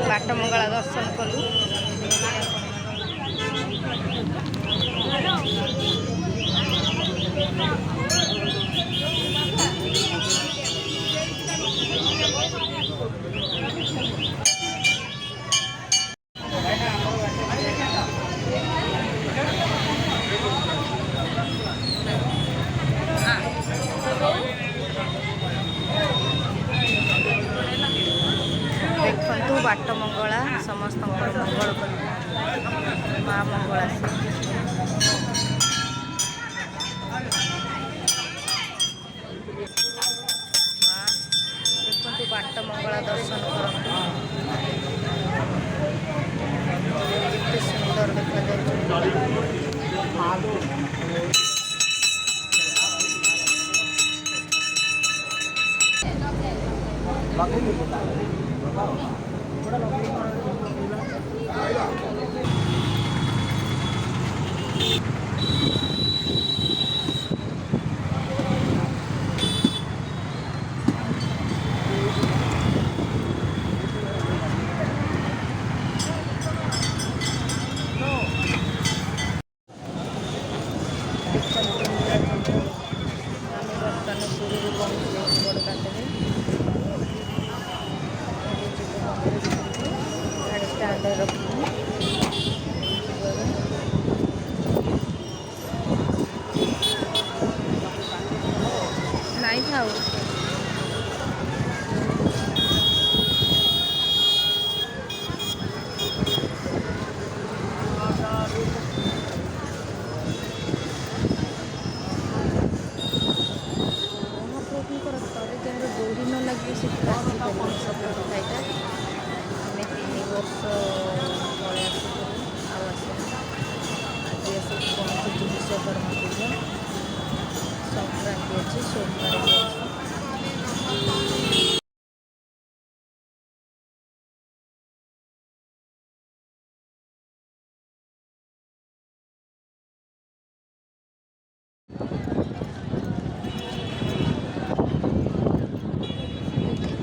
ବାଟମଙ୍ଗଳା ଦର୍ଶନ କଲୁ। देखु बाट मंगला समस्त मंगल माँ मंगला देखु बाट मंगला दर्शन करते सुंदर देखा नहीं खाऊ दौड़ी न लगे से आम 3 वर्ष आज पहुँचु विश्वकर्मा पूजा संक्रांति अच्छी सोमवार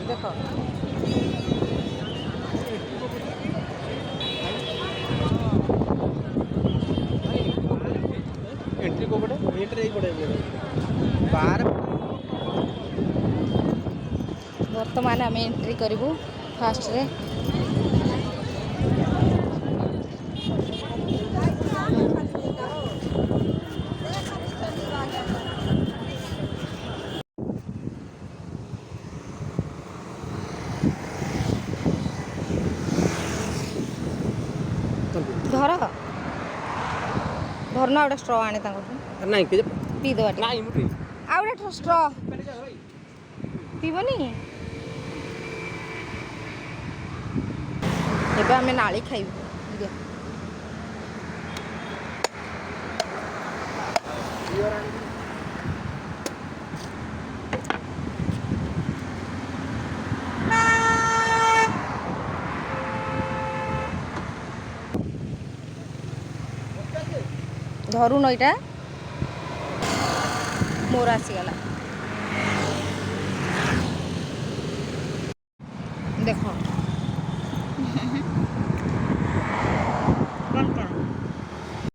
देख एंट्री को पड़े एंट्री पड़े बाहर बर्तमान आम एंट्री करूँ फास्ट रे धर धरना गोटे स्ट्र आने नहीं के पी दवा नहीं मुठी आ गोटे स्ट्र पीबनी एबे आमे नाली खाइबू धरू नईटा मोर आसीगला देख